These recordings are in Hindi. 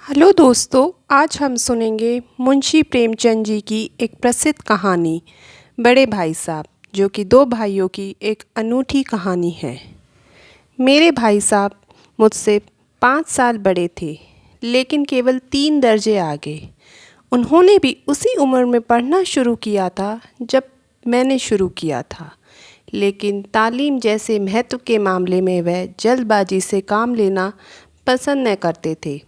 हेलो दोस्तों, आज हम सुनेंगे मुंशी प्रेमचंद जी की एक प्रसिद्ध कहानी बड़े भाई साहब, जो कि दो भाइयों की एक अनूठी कहानी है। मेरे भाई साहब मुझसे 5 साल बड़े थे, लेकिन केवल 3 दर्जे आगे। उन्होंने भी उसी उम्र में पढ़ना शुरू किया था जब मैंने शुरू किया था, लेकिन तालीम जैसे महत्व के मामले में वह जल्दबाजी से काम लेना पसंद न करते थे।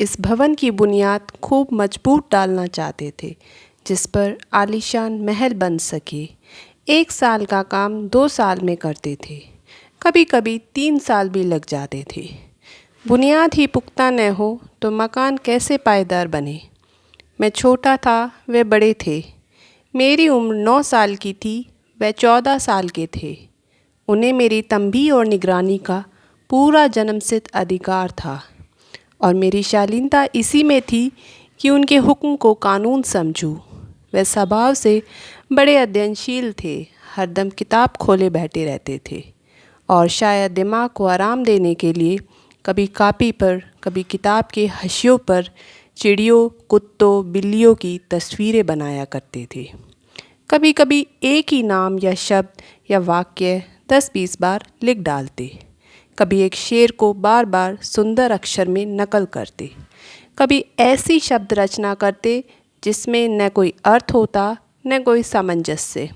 इस भवन की बुनियाद खूब मजबूत डालना चाहते थे, जिस पर आलीशान महल बन सके। 1 साल का काम 2 साल में करते थे, कभी कभी 3 साल भी लग जाते थे। बुनियाद ही पुख्ता न हो तो मकान कैसे पायदार बने। मैं छोटा था, वे बड़े थे। मेरी उम्र 9 साल की थी, वह 14 साल के थे। उन्हें मेरी तंबी और निगरानी का पूरा जन्मसिद्ध अधिकार था, और मेरी शालीनता इसी में थी कि उनके हुक्म को कानून समझूं। वे स्वभाव से बड़े अध्ययनशील थे, हरदम किताब खोले बैठे रहते थे, और शायद दिमाग को आराम देने के लिए कभी कॉपी पर, कभी किताब के हाशियों पर चिड़ियों, कुत्तों, बिल्लियों की तस्वीरें बनाया करते थे। कभी कभी एक ही नाम या शब्द या वाक्य 10-20 बार लिख डालते। कभी एक शेर को बार बार सुंदर अक्षर में नकल करते। कभी ऐसी शब्द रचना करते जिसमें न कोई अर्थ होता न कोई सामंजस्य।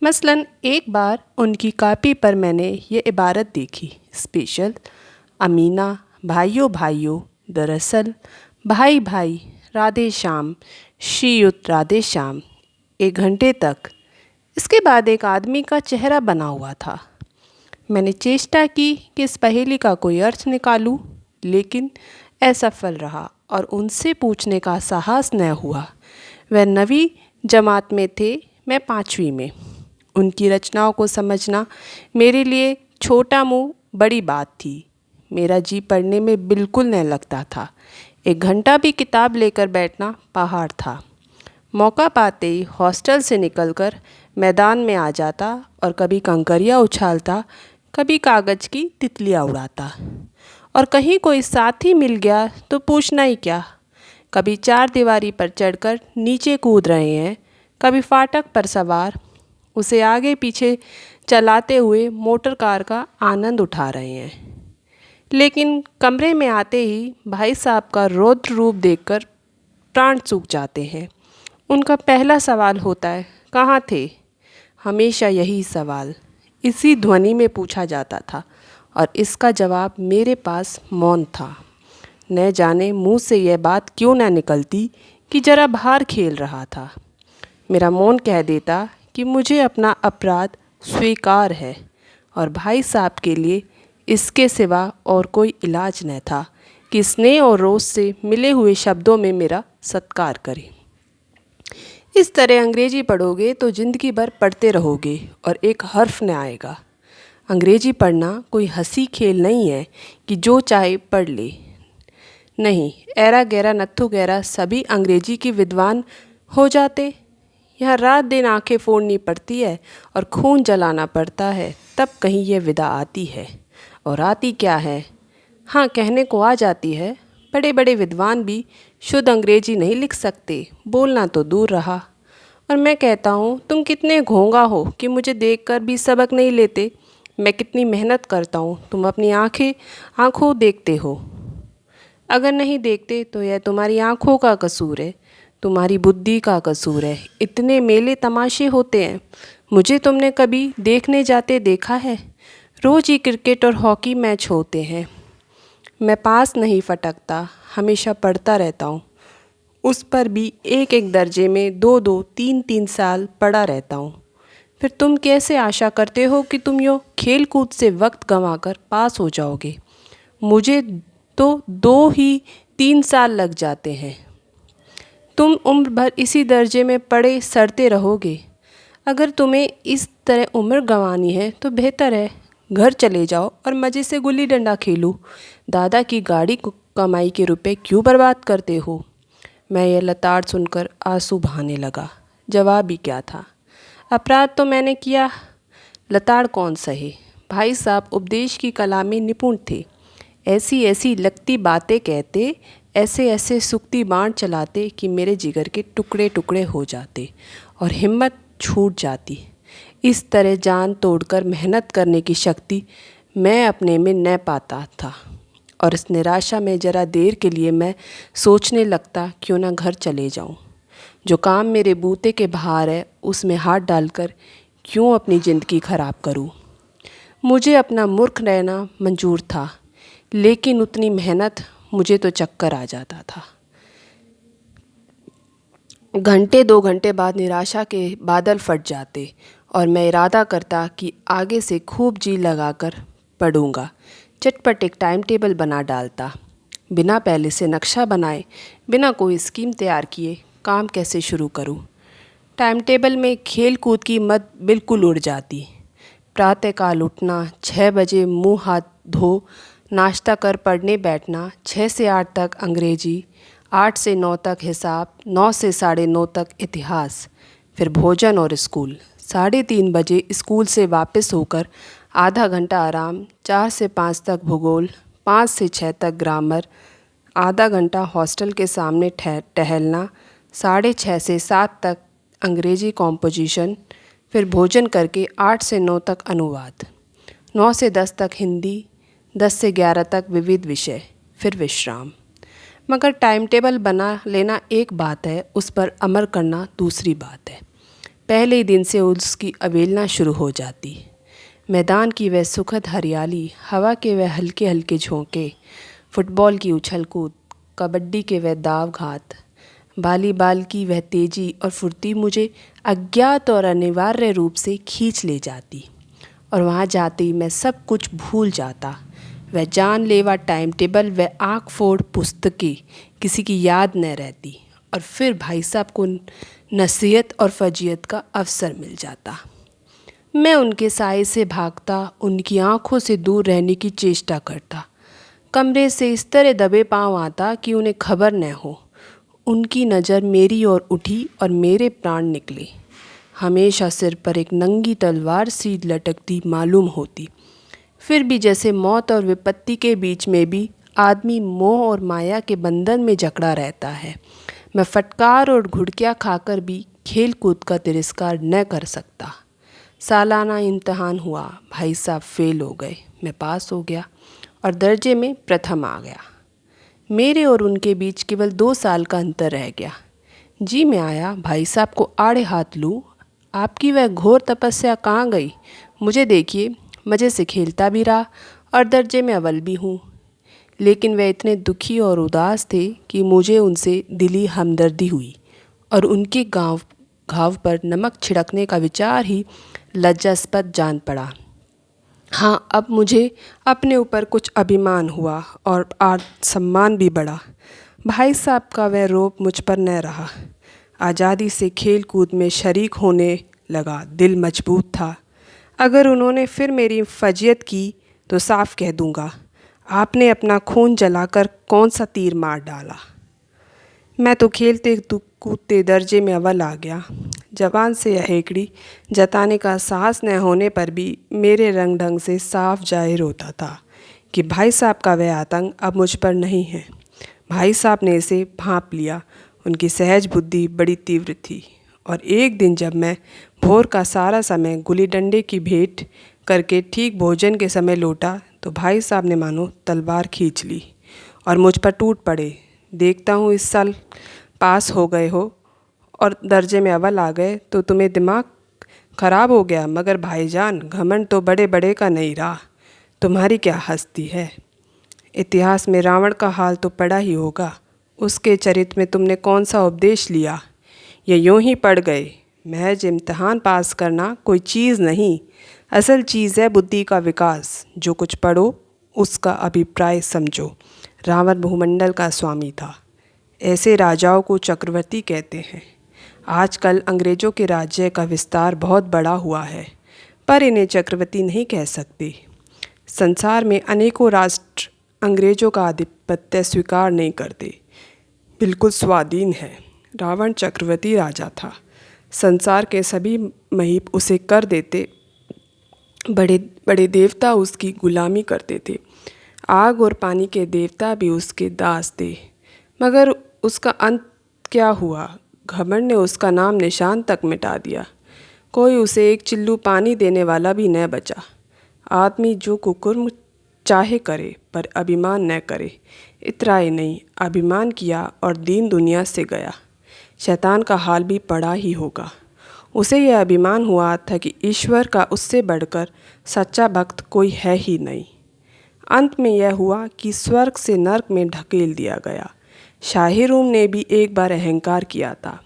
मसलन एक बार उनकी कॉपी पर मैंने ये इबारत देखी, स्पेशल, अमीना, भाइयों भाइयों, दरअसल, भाई भाई, राधे श्याम, श्रीयुत राधे श्याम, 1 घंटे तक। इसके बाद एक आदमी का चेहरा बना हुआ था। मैंने चेष्टा की कि इस पहेली का कोई अर्थ निकालूं, लेकिन असफल रहा और उनसे पूछने का साहस न हुआ। वह 9वीं जमात में थे, मैं 5वीं में। उनकी रचनाओं को समझना मेरे लिए छोटा मुँह बड़ी बात थी। मेरा जी पढ़ने में बिल्कुल न लगता था। 1 घंटा भी किताब लेकर बैठना पहाड़ था। मौका पाते ही हॉस्टल से निकलकर मैदान में आ जाता और कभी कंकरियाँ उछालता, कभी कागज़ की तितलियाँ उड़ाता। और कहीं कोई साथी मिल गया तो पूछना ही क्या। कभी चार दीवारी पर चढ़कर नीचे कूद रहे हैं, कभी फाटक पर सवार उसे आगे पीछे चलाते हुए मोटर कार का आनंद उठा रहे हैं। लेकिन कमरे में आते ही भाई साहब का रौद्र रूप देखकर प्राण सूख जाते हैं। उनका पहला सवाल होता है, कहाँ थे? हमेशा यही सवाल इसी ध्वनि में पूछा जाता था, और इसका जवाब मेरे पास मौन था। न जाने मुंह से यह बात क्यों न निकलती कि जरा बाहर खेल रहा था। मेरा मौन कह देता कि मुझे अपना अपराध स्वीकार है, और भाई साहब के लिए इसके सिवा और कोई इलाज न था कि स्नेह और रोष से मिले हुए शब्दों में मेरा सत्कार करे। इस तरह अंग्रेजी पढ़ोगे तो ज़िंदगी भर पढ़ते रहोगे और एक हर्फ न आएगा। अंग्रेजी पढ़ना कोई हंसी खेल नहीं है कि जो चाहे पढ़ ले। नहीं, ऐरा गैरा नत्थु गैरा सभी अंग्रेजी की विद्वान हो जाते। यहाँ रात दिन आंखें फोड़नी पड़ती है और खून जलाना पड़ता है, तब कहीं यह विदा आती है। और आती क्या है? हाँ, कहने को आ जाती है। बड़े बड़े विद्वान भी शुद्ध अंग्रेजी नहीं लिख सकते, बोलना तो दूर रहा। और मैं कहता हूँ, तुम कितने घोंगा हो कि मुझे देखकर भी सबक नहीं लेते। मैं कितनी मेहनत करता हूँ, तुम अपनी आँखों देखते हो। अगर नहीं देखते तो यह तुम्हारी आँखों का कसूर है, तुम्हारी बुद्धि का कसूर है। इतने मेले तमाशे होते हैं, मुझे तुमने कभी देखने जाते देखा है? रोज़ ही क्रिकेट और हॉकी मैच होते हैं। मैं पास नहीं फटकता, हमेशा पढ़ता रहता हूँ। उस पर भी एक एक दर्जे में 2-2, 3-3 साल पढ़ा रहता हूँ। फिर तुम कैसे आशा करते हो कि तुम यूँ खेल कूद से वक्त गंवाकर पास हो जाओगे? मुझे तो 2 ही 3 साल लग जाते हैं। तुम उम्र भर इसी दर्जे में पढ़े सड़ते रहोगे। अगर तुम्हें इस तरह उम्र गंवानी है तो बेहतर है घर चले जाओ और मज़े से गुल्ली डंडा खेलो। दादा की गाड़ी को कमाई के रुपए क्यों बर्बाद करते हो? मैं यह लताड़ सुनकर आंसू बहाने लगा। जवाब ही क्या था? अपराध तो मैंने किया, लताड़ कौन सहे। भाई साहब उपदेश की कला में निपुण थे। ऐसी ऐसी लगती बातें कहते, ऐसे ऐसे सूखती बाण चलाते कि मेरे जिगर के टुकड़े टुकड़े हो जाते और हिम्मत छूट जाती। इस तरह जान तोड़कर मेहनत करने की शक्ति मैं अपने में न पाता था और इस निराशा में ज़रा देर के लिए मैं सोचने लगता क्यों ना घर चले जाऊं। जो काम मेरे बूते के बाहर है उसमें हाथ डालकर क्यों अपनी ज़िंदगी ख़राब करूं। मुझे अपना मूर्ख रहना मंजूर था, लेकिन उतनी मेहनत मुझे तो चक्कर आ जाता था। घंटे 2 घंटे बाद निराशा के बादल फट जाते और मैं इरादा करता कि आगे से खूब जी लगाकर पढ़ूंगा। चटपट एक टाइम टेबल बना डालता, बिना पहले से नक्शा बनाए, बिना कोई स्कीम तैयार किए काम कैसे शुरू करूं। टाइम टेबल में खेल कूद की मत बिल्कुल उड़ जाती। प्रातःकाल उठना, 6 बजे मुंह हाथ धो नाश्ता कर पढ़ने बैठना, 6 से 8 तक अंग्रेजी, 8 से 9 तक हिसाब, 9 से 9:30 तक इतिहास, फिर भोजन और स्कूल। 3:30 बजे स्कूल से वापस होकर आधा घंटा आराम, 4 से 5 तक भूगोल, 5 से 6 तक ग्रामर, आधा घंटा हॉस्टल के सामने टहलना, 6:30 से 7 तक अंग्रेजी कॉम्पोजिशन, फिर भोजन करके 8 से 9 तक अनुवाद, 9 से 10 तक हिंदी, 10 से 11 तक विविध विषय, फिर विश्राम। मगर टाइम टेबल बना लेना एक बात है, उस पर अमल करना दूसरी बात है। पहले ही दिन से उसकी अवहेलना शुरू हो जाती। मैदान की वह सुखद हरियाली, हवा के वह हल्के हल्के झोंके, फुटबॉल की उछल कूद, कबड्डी के वह दाव घात, वॉलीबॉल की वह तेज़ी और फुर्ती मुझे अज्ञात और अनिवार्य रूप से खींच ले जाती और वहाँ जाते ही मैं सब कुछ भूल जाता। वह जानलेवा टाइम टेबल, वह आँख फोड़ पुस्तकें किसी की याद न रहती और फिर भाई साहब को नसीहत और फजीयत का अवसर मिल जाता। मैं उनके साए से भागता, उनकी आँखों से दूर रहने की चेष्टा करता। कमरे से इस तरह दबे पाँव आता कि उन्हें खबर न हो। उनकी नज़र मेरी ओर उठी और मेरे प्राण निकले। हमेशा सिर पर एक नंगी तलवार सी लटकती मालूम होती। फिर भी जैसे मौत और विपत्ति के बीच में भी आदमी मोह और माया के बंधन में जकड़ा रहता है। मैं फटकार और घुड़कियाँ खाकर भी खेल कूद का तिरस्कार न कर सकता। सालाना इम्तहान हुआ, भाई साहब फेल हो गए, मैं पास हो गया और दर्जे में प्रथम आ गया। मेरे और उनके बीच केवल 2 साल का अंतर रह गया। जी मैं आया भाई साहब को आड़े हाथ लूँ, आपकी वह घोर तपस्या कहाँ गई? मुझे देखिए, मज़े से खेलता भी रहा और दर्जे में अव्वल भी हूँ। लेकिन वह इतने दुखी और उदास थे कि मुझे उनसे दिली हमदर्दी हुई और उनके घाव पर नमक छिड़कने का विचार ही लज्जास्पद जान पड़ा। हाँ, अब मुझे अपने ऊपर कुछ अभिमान हुआ और सम्मान भी बढ़ा। भाई साहब का वह रोब मुझ पर न रहा। आज़ादी से खेल कूद में शरीक होने लगा, दिल मजबूत था। अगर उन्होंने फिर मेरी फजीयत की तो साफ कह दूंगा, आपने अपना खून जलाकर कौन सा तीर मार डाला। मैं तो खेलते कूदते दर्जे में अव्वल आ गया। जबान से यह हेकड़ी जताने का साहस न होने पर भी मेरे रंग ढंग से साफ जाहिर होता था कि भाई साहब का वह आतंक अब मुझ पर नहीं है। भाई साहब ने इसे भांप लिया। उनकी सहज बुद्धि बड़ी तीव्र थी और एक दिन जब मैं भोर का सारा समय गुल्ली डंडे की भेंट करके ठीक भोजन के समय लौटा तो भाई साहब ने मानो तलवार खींच ली और मुझ पर टूट पड़े। देखता हूँ इस साल पास हो गए हो और दर्जे में अव्वल आ गए तो तुम्हें दिमाग खराब हो गया, मगर भाईजान घमंड तो बड़े बड़े का नहीं रहा। तुम्हारी क्या हस्ती है। इतिहास में रावण का हाल तो पड़ा ही होगा। उसके चरित्र में तुमने कौन सा उपदेश लिया? ये यूं ही पढ़ गए। महज इम्तहान पास करना कोई चीज़ नहीं, असल चीज़ है बुद्धि का विकास। जो कुछ पढ़ो उसका अभिप्राय समझो। रावण भूमंडल का स्वामी था। ऐसे राजाओं को चक्रवर्ती कहते हैं। आजकल अंग्रेज़ों के राज्य का विस्तार बहुत बड़ा हुआ है, पर इन्हें चक्रवर्ती नहीं कह सकते। संसार में अनेकों राष्ट्र अंग्रेज़ों का आधिपत्य स्वीकार नहीं करते, बिल्कुल स्वाधीन है। रावण चक्रवर्ती राजा था। संसार के सभी महीप उसे कर देते, बड़े बड़े देवता उसकी गुलामी करते थे। आग और पानी के देवता भी उसके दास थे। मगर उसका अंत क्या हुआ? घमंड ने उसका नाम निशान तक मिटा दिया। कोई उसे एक चिल्लू पानी देने वाला भी न बचा। आदमी जो कुकर्म चाहे करे पर अभिमान न करे। इतना ही नहीं, अभिमान किया और दीन दुनिया से गया। शैतान का हाल भी पड़ा ही होगा। उसे यह अभिमान हुआ था कि ईश्वर का उससे बढ़कर सच्चा भक्त कोई है ही नहीं। अंत में यह हुआ कि स्वर्ग से नर्क में ढकेल दिया गया। शाही रूम ने भी एक बार अहंकार किया था।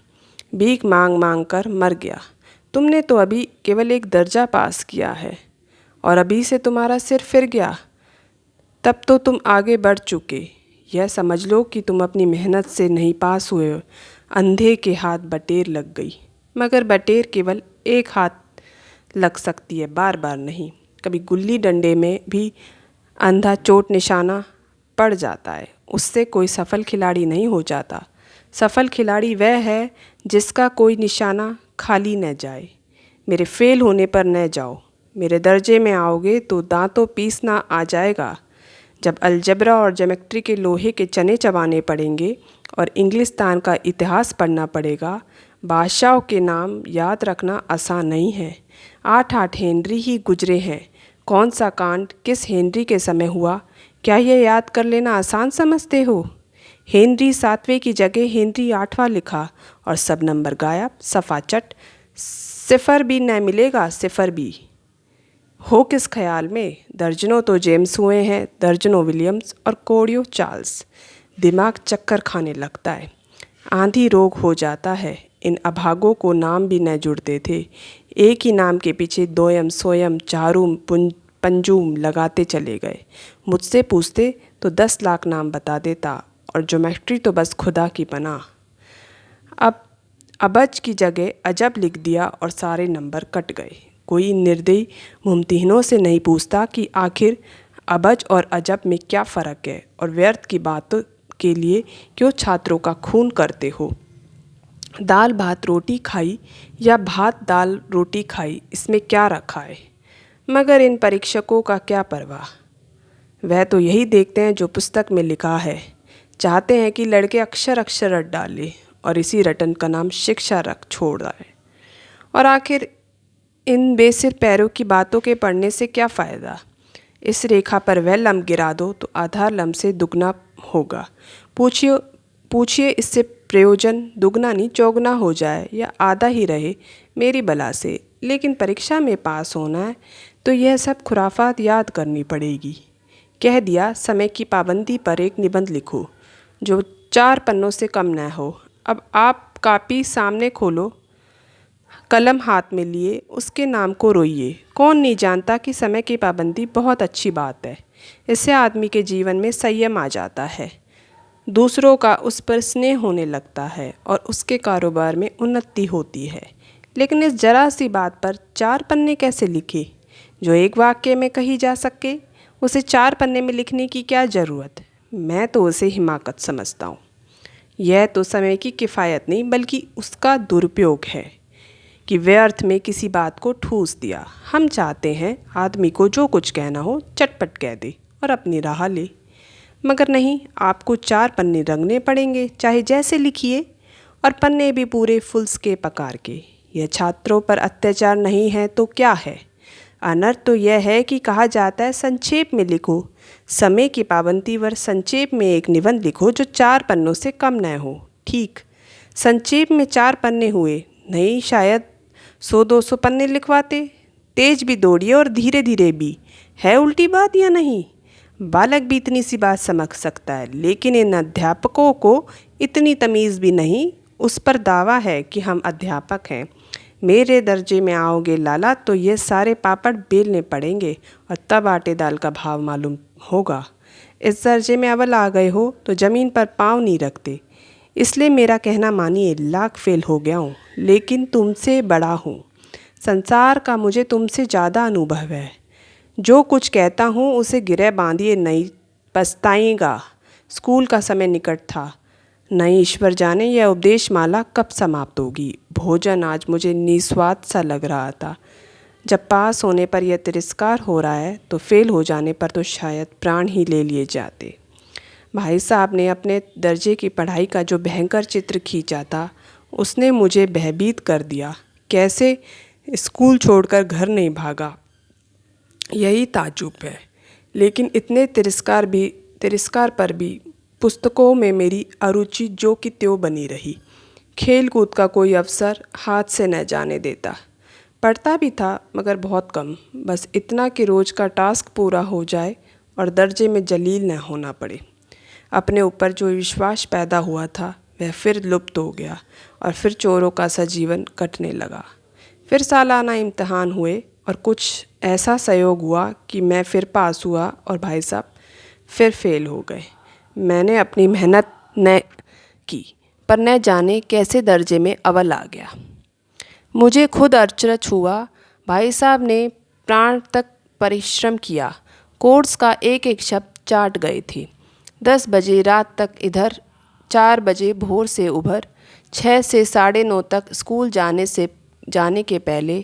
भीख मांग मांग कर मर गया। तुमने तो अभी केवल एक दर्जा पास किया है और अभी से तुम्हारा सिर फिर गया। तब तो तुम आगे बढ़ चुके। यह समझ लो कि तुम अपनी मेहनत से नहीं पास हुए। अंधे के हाथ बटेर लग गई। मगर बटेर केवल एक हाथ लग सकती है, बार बार नहीं। कभी गुल्ली डंडे में भी अंधा चोट निशाना पड़ जाता है। उससे कोई सफल खिलाड़ी नहीं हो जाता। सफल खिलाड़ी वह है जिसका कोई निशाना खाली न जाए। मेरे फेल होने पर न जाओ। मेरे दर्जे में आओगे तो दांतों पीसना आ जाएगा। जब अलजबरा और ज्योमेट्री के लोहे के चने चबाने पड़ेंगे और इंग्लिस्तान का इतिहास पढ़ना पड़ेगा। बादशाहों के नाम याद रखना आसान नहीं है। 8 हेनरी ही गुजरे हैं। कौन सा कांड किस हेनरी के समय हुआ, क्या यह याद कर लेना आसान समझते हो? हेनरी 7वें की जगह हेनरी 8वां लिखा और सब नंबर गायब, सफ़ा चट। सिफर भी न मिलेगा, सिफर भी। हो किस ख्याल में? दर्जनों तो जेम्स हुए हैं, दर्जनों विलियम्स और कोड़ियों चार्ल्स। दिमाग चक्कर खाने लगता है। आंधी रोग हो जाता है। इन अभागों को नाम भी न जुड़ते थे। एक ही नाम के पीछे दोयम सोयम चारूम पंजूम लगाते चले गए। मुझसे पूछते तो 10 लाख नाम बता देता और ज्योमेट्री तो बस खुदा की पनाह। अब अबज की जगह अजब लिख दिया और सारे नंबर कट गए। कोई निर्दयी मुमतहिनों से नहीं पूछता कि आखिर अबज और अजब में क्या फ़र्क है और व्यर्थ की बातों के लिए क्यों छात्रों का खून करते हो। दाल भात रोटी खाई या भात दाल रोटी खाई, इसमें क्या रखा है? मगर इन परीक्षकों का क्या परवाह। वह तो यही देखते हैं जो पुस्तक में लिखा है। चाहते हैं कि लड़के अक्षर अक्षर रट डालें और इसी रटन का नाम शिक्षा रख छोड़ आए। और आखिर इन बेसिर पैरों की बातों के पढ़ने से क्या फ़ायदा? इस रेखा पर वह लम्ब गिरा दो तो आधार लम्ब से दुगना होगा। पूछिए इससे प्रयोजन दुगना नहीं चौगुना हो जाए या आधा ही रहे मेरी बला से। लेकिन परीक्षा में पास होना है तो यह सब खुराफात याद करनी पड़ेगी। कह दिया समय की पाबंदी पर एक निबंध लिखो जो 4 पन्नों से कम न हो। अब आप कापी सामने खोलो, कलम हाथ में लिए उसके नाम को रोइए। कौन नहीं जानता कि समय की पाबंदी बहुत अच्छी बात है। इससे आदमी के जीवन में संयम आ जाता है, दूसरों का उस पर स्नेह होने लगता है और उसके कारोबार में उन्नति होती है। लेकिन इस जरा सी बात पर 4 पन्ने कैसे लिखे जो एक वाक्य में कही जा सके? उसे 4 पन्ने में लिखने की क्या ज़रूरत? मैं तो उसे हिमाकत समझता हूँ। यह तो समय की किफ़ायत नहीं बल्कि उसका दुरुपयोग है कि व्यर्थ में किसी बात को ठूस दिया। हम चाहते हैं आदमी को जो कुछ कहना हो चटपट कह दे और अपनी राह ले। मगर नहीं, आपको 4 पन्ने रंगने पड़ेंगे, चाहे जैसे लिखिए, और पन्ने भी पूरे फुल्स्केप आकार के। यह छात्रों पर अत्याचार नहीं है तो क्या है? अनर्थ तो यह है कि कहा जाता है संक्षेप में लिखो। समय की पाबंदी पर संक्षेप में एक निबंध लिखो जो 4 पन्नों से कम न हो। ठीक, संक्षेप में 4 पन्ने हुए नहीं, शायद 100-200 पन्ने लिखवाते। तेज भी दौड़िए और धीरे धीरे भी। है उल्टी बात या नहीं? बालक भी इतनी सी बात समझ सकता है, लेकिन इन अध्यापकों को इतनी तमीज़ भी नहीं। उस पर दावा है कि हम अध्यापक हैं। मेरे दर्जे में आओगे लाला तो ये सारे पापड़ बेलने पड़ेंगे और तब आटे दाल का भाव मालूम होगा। इस दर्जे में अव्वल आ गए हो तो ज़मीन पर पाँव नहीं रखते। इसलिए मेरा कहना मानिए, लाख फेल हो गया हूँ लेकिन तुमसे बड़ा हूँ। संसार का मुझे तुमसे ज़्यादा अनुभव है। जो कुछ कहता हूँ उसे गिरह बांधिए, नहीं पछताएगा। स्कूल का समय निकट था। नहीं ईश्वर जाने यह उपदेश माला कब समाप्त होगी। भोजन आज मुझे निस्वाद सा लग रहा था। जब पास होने पर यह तिरस्कार हो रहा है तो फेल हो जाने पर तो शायद प्राण ही ले लिए जाते। भाई साहब ने अपने दर्जे की पढ़ाई का जो भयंकर चित्र खींचा था उसने मुझे भयभीत कर दिया। कैसे स्कूल छोड़कर घर नहीं भागा, यही ताज्जुब है। लेकिन इतने तिरस्कार पर भी पुस्तकों में मेरी अरुचि जो कि त्यों बनी रही। खेल कूद का कोई अवसर हाथ से न जाने देता। पढ़ता भी था मगर बहुत कम, बस इतना कि रोज़ का टास्क पूरा हो जाए और दर्जे में जलील न होना पड़े। अपने ऊपर जो विश्वास पैदा हुआ था वह फिर लुप्त हो गया और फिर चोरों का सा जीवन कटने लगा। फिर सालाना इम्तिहान हुए और कुछ ऐसा संयोग हुआ कि मैं फिर पास हुआ और भाई साहब फिर फेल हो गए। मैंने अपनी मेहनत न की पर न जाने कैसे दर्जे में अव्वल आ गया। मुझे खुद अचरज हुआ। भाई साहब ने प्राण तक परिश्रम किया, कोर्स का एक एक शब्द चाट गए थे। 10 बजे रात तक इधर, 4 बजे भोर से उभर, 6 से 9:30 तक स्कूल जाने के पहले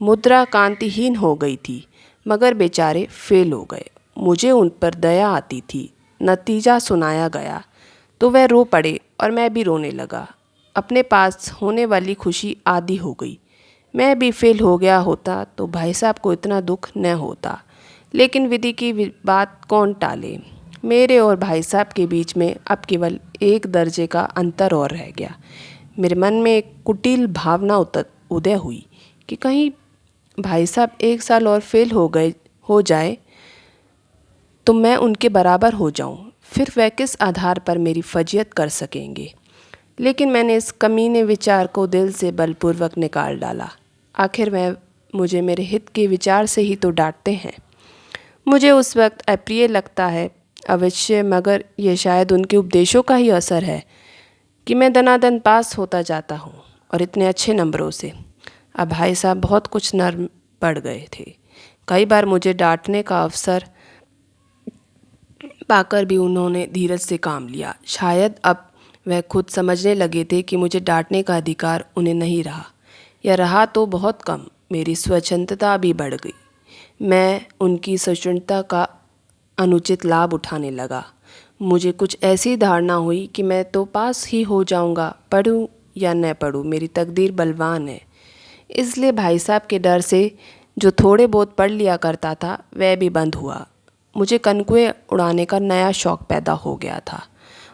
मुद्रा कांतिहीन हो गई थी, मगर बेचारे फेल हो गए। मुझे उन पर दया आती थी। नतीजा सुनाया गया तो वह रो पड़े और मैं भी रोने लगा। अपने पास होने वाली खुशी आधी हो गई। मैं भी फेल हो गया होता तो भाई साहब को इतना दुख न होता, लेकिन विधि की बात कौन टाले। मेरे और भाई साहब के बीच में अब केवल एक दर्जे का अंतर और रह गया। मेरे मन में एक कुटिल भावना उदय हुई कि कहीं भाई साहब 1 साल और फेल हो जाए तो मैं उनके बराबर हो जाऊं, फिर वह किस आधार पर मेरी फजीयत कर सकेंगे। लेकिन मैंने इस कमीने विचार को दिल से बलपूर्वक निकाल डाला। आखिर वह मुझे मेरे हित के विचार से ही तो डांटते हैं। मुझे उस वक्त अप्रिय लगता है अवश्य, मगर यह शायद उनके उपदेशों का ही असर है कि मैं दनादन पास होता जाता हूँ और इतने अच्छे नंबरों से। अब भाई साहब बहुत कुछ नर्म पड़ गए थे। कई बार मुझे डांटने का अवसर पाकर भी उन्होंने धीरज से काम लिया। शायद अब वह खुद समझने लगे थे कि मुझे डांटने का अधिकार उन्हें नहीं रहा, या रहा तो बहुत कम। मेरी स्वच्छंदता भी बढ़ गई। मैं उनकी सहिष्णुता का अनुचित लाभ उठाने लगा। मुझे कुछ ऐसी धारणा हुई कि मैं तो पास ही हो जाऊंगा, पढ़ूं या न पढ़ूं, मेरी तकदीर बलवान है। इसलिए भाई साहब के डर से जो थोड़े बहुत पढ़ लिया करता था वह भी बंद हुआ। मुझे कनकुए उड़ाने का नया शौक़ पैदा हो गया था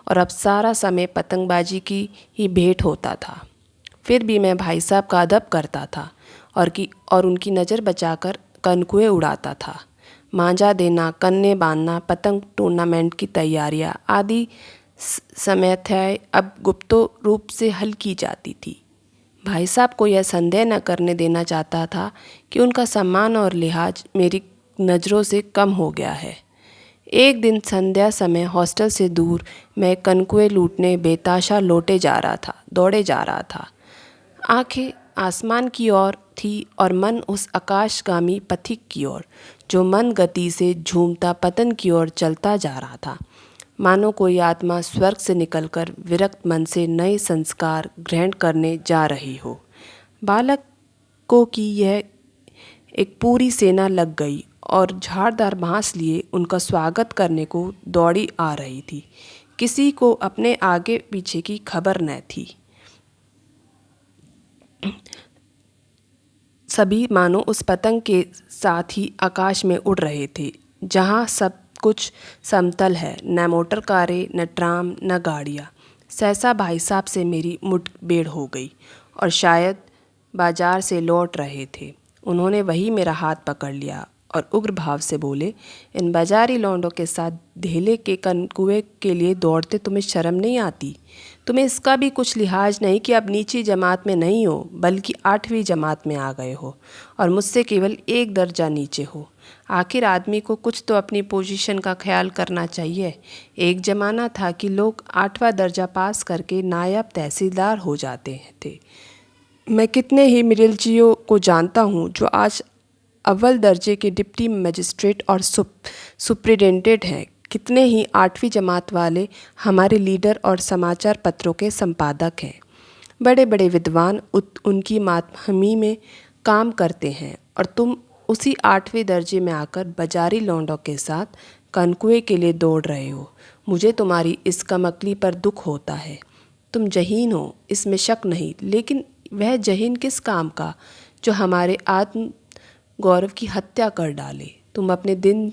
और अब सारा समय पतंगबाजी की ही भेंट होता था। फिर भी मैं भाई साहब का अदब करता था और उनकी नज़र बचाकर कनकुए उड़ाता था। मांझा देना, कन्ने बांधना, पतंग टूर्नामेंट की तैयारियां आदि समस्याएं अब गुप्तो रूप से हल की जाती थी। भाई साहब को यह संदेह न करने देना चाहता था कि उनका सम्मान और लिहाज मेरी नज़रों से कम हो गया है। एक दिन संध्या समय हॉस्टल से दूर मैं कनकुए लूटने बेताशा दौड़े जा रहा था। आंखें आसमान की ओर थी और मन उस आकाशगामी पथिक की ओर जो मन गति से झूमता पतन की ओर चलता जा रहा था। मानो कोई आत्मा स्वर्ग से निकलकर विरक्त मन से नए संस्कार ग्रहण करने जा रही हो। बालकों की यह एक पूरी सेना लग गई और झाड़दार बांस लिए उनका स्वागत करने को दौड़ी आ रही थी। किसी को अपने आगे पीछे की खबर न थी। सभी मानो उस पतंग के साथ ही आकाश में उड़ रहे थे जहाँ सब कुछ समतल है, न मोटर कारें, न ट्राम, न गाड़ियाँ। सहसा भाई साहब से मेरी मुठभेड़ हो गई और शायद बाजार से लौट रहे थे। उन्होंने वही मेरा हाथ पकड़ लिया और उग्र भाव से बोले, इन बाजारी लौंडों के साथ धेले के कनकुए के लिए दौड़ते तुम्हें शर्म नहीं आती? तुम्हें इसका भी कुछ लिहाज नहीं कि अब नीची जमात में नहीं हो बल्कि 8वीं जमात में आ गए हो और मुझसे केवल 1 दर्जा नीचे हो। आखिर आदमी को कुछ तो अपनी पोजीशन का ख्याल करना चाहिए। एक ज़माना था कि लोग 8वां दर्जा पास करके नायब तहसीलदार हो जाते थे। मैं कितने ही मिडिलचियों को जानता हूँ जो आज अव्वल दर्जे के डिप्टी मजिस्ट्रेट और सुप्रिटेंडेंट हैं। कितने ही 8वीं जमात वाले हमारे लीडर और समाचार पत्रों के संपादक हैं। बड़े बड़े विद्वान उनकी मातहमी में काम करते हैं और तुम उसी 8वें दर्जे में आकर बाजारी लौंडों के साथ कनकुए के लिए दौड़ रहे हो। मुझे तुम्हारी इस कमकली पर दुख होता है। तुम जहीन हो, इसमें शक नहीं, लेकिन वह जहीन किस काम का जो हमारे आत्म गौरव की हत्या कर डाले। तुम अपने दिल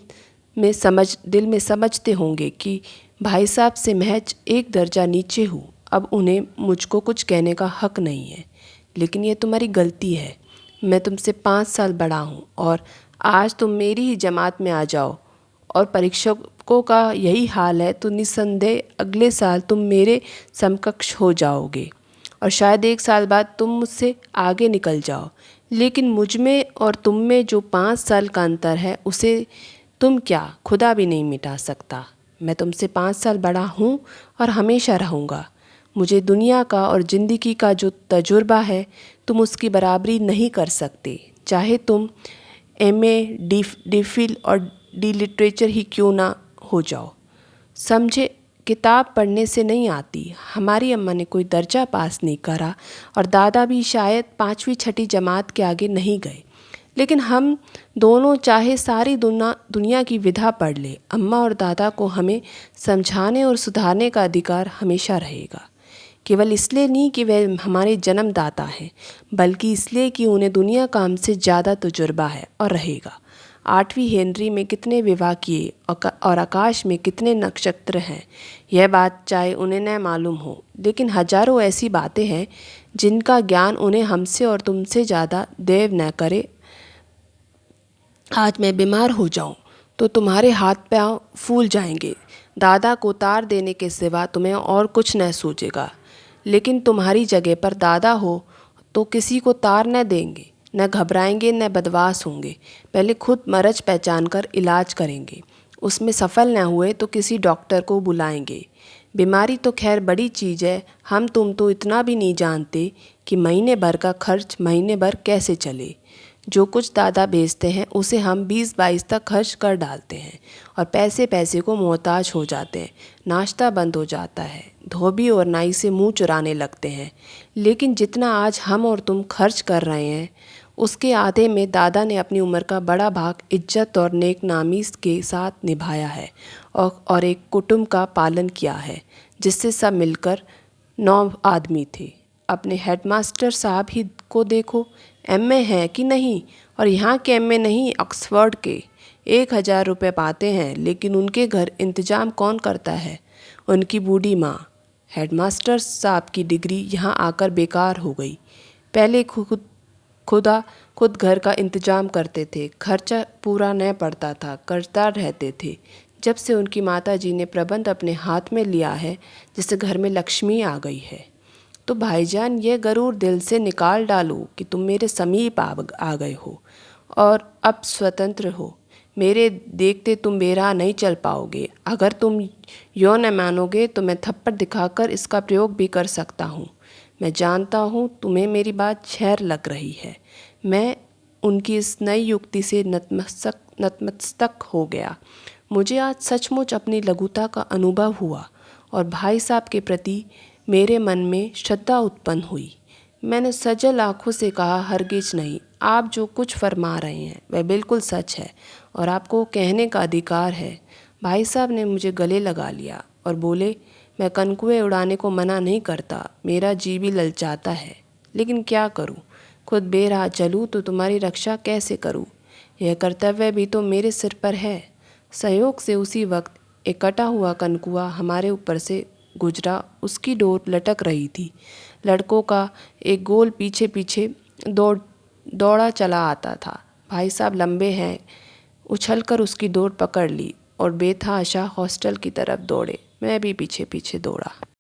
में समझते होंगे कि भाई साहब से महज एक दर्जा नीचे हूँ। अब उन्हें मुझको कुछ कहने का हक नहीं है, लेकिन यह तुम्हारी गलती है। मैं तुमसे 5 साल बड़ा हूँ और आज तुम मेरी ही जमात में आ जाओ और परीक्षकों का यही हाल है तो निस्संदेह अगले साल तुम मेरे समकक्ष हो जाओगे और शायद 1 साल बाद तुम मुझसे आगे निकल जाओ। लेकिन मुझ में और तुम में जो 5 साल का अंतर है उसे तुम क्या खुदा भी नहीं मिटा सकता। मैं तुमसे 5 साल बड़ा हूँ और हमेशा रहूँगा। मुझे दुनिया का और ज़िंदगी का जो तजुर्बा है तुम उसकी बराबरी नहीं कर सकते, चाहे तुम MA DPhil और D लिटरेचर ही क्यों ना हो जाओ। समझे, किताब पढ़ने से नहीं आती। हमारी अम्मा ने कोई दर्जा पास नहीं करा और दादा भी शायद 5वीं 6ठी जमात के आगे नहीं गए, लेकिन हम दोनों चाहे सारी दुनिया की विधा पढ़ ले, अम्मा और दादा को हमें समझाने और सुधारने का अधिकार हमेशा रहेगा। केवल इसलिए नहीं कि वे हमारे जन्मदाता हैं, बल्कि इसलिए कि उन्हें दुनिया का हमसे ज़्यादा तजुर्बा है और रहेगा। 8वीं हेनरी में कितने विवाह किए और आकाश में कितने नक्षत्र हैं, यह बात चाहे उन्हें न मालूम हो, लेकिन हजारों ऐसी बातें हैं जिनका ज्ञान उन्हें हमसे और तुमसे ज़्यादा देव न करे। आज मैं बीमार हो जाऊं तो तुम्हारे हाथ पांव फूल जाएंगे। दादा को तार देने के सिवा तुम्हें और कुछ न सूझेगा, लेकिन तुम्हारी जगह पर दादा हो तो किसी को तार न देंगे, न घबराएंगे, न बदवास होंगे। पहले खुद मरज पहचान कर इलाज करेंगे, उसमें सफल न हुए तो किसी डॉक्टर को बुलाएंगे। बीमारी तो खैर बड़ी चीज़ है, हम तुम तो इतना भी नहीं जानते कि महीने भर का खर्च महीने भर कैसे चले। जो कुछ दादा बेचते हैं उसे हम 20-22 तक खर्च कर डालते हैं और पैसे पैसे को मोहताज हो जाते हैं। नाश्ता बंद हो जाता है, धोबी और नाई से मुंह चुराने लगते हैं। लेकिन जितना आज हम और तुम खर्च कर रहे हैं उसके आधे में दादा ने अपनी उम्र का बड़ा भाग इज्जत और नेकनामी के साथ निभाया है और एक कुटुंब का पालन किया है जिससे सब मिलकर 9 आदमी थे। अपने हेडमास्टर साहब ही को देखो, MA हैं कि नहीं, और यहाँ के MA नहीं, ऑक्सफोर्ड के। 1000 रुपये पाते हैं, लेकिन उनके घर इंतजाम कौन करता है? उनकी बूढ़ी माँ। हेडमास्टर साहब की डिग्री यहाँ आकर बेकार हो गई। पहले खुद घर का इंतजाम करते थे, खर्चा पूरा न पड़ता था, कर्जदार रहते थे। जब से उनकी माता जी ने प्रबंध अपने हाथ में लिया है, जैसे घर में लक्ष्मी आ गई है। तो भाईजान, ये गरूर दिल से निकाल डालो कि तुम मेरे समीप आ गए हो और अब स्वतंत्र हो। मेरे देखते तुम बेराह नहीं चल पाओगे। अगर तुम यो न मानोगे तो मैं थप्पड़ दिखाकर इसका प्रयोग भी कर सकता हूँ। मैं जानता हूँ तुम्हें मेरी बात छेर लग रही है। मैं उनकी इस नई युक्ति से नतमस्तक हो गया। मुझे आज सचमुच अपनी लघुता का अनुभव हुआ और भाई साहब के प्रति मेरे मन में श्रद्धा उत्पन्न हुई। मैंने सजल आँखों से कहा, हरगिज नहीं, आप जो कुछ फरमा रहे हैं वह बिल्कुल सच है और आपको कहने का अधिकार है। भाई साहब ने मुझे गले लगा लिया और बोले, मैं कनकुए उड़ाने को मना नहीं करता, मेरा जी भी ललचाता है, लेकिन क्या करूं? खुद बेराह चलूं तो तुम्हारी रक्षा कैसे करूं? यह कर्तव्य भी तो मेरे सिर पर है। सहयोग से उसी वक्त एक कटा हुआ कनकुआ हमारे ऊपर से गुजरा। उसकी डोर लटक रही थी। लड़कों का एक गोल पीछे पीछे दौड़ा चला आता था। भाई साहब लंबे हैं, उछलकर उसकी डोर पकड़ ली और बेतहाशा हॉस्टल की तरफ दौड़े। मैं भी पीछे पीछे दौड़ा।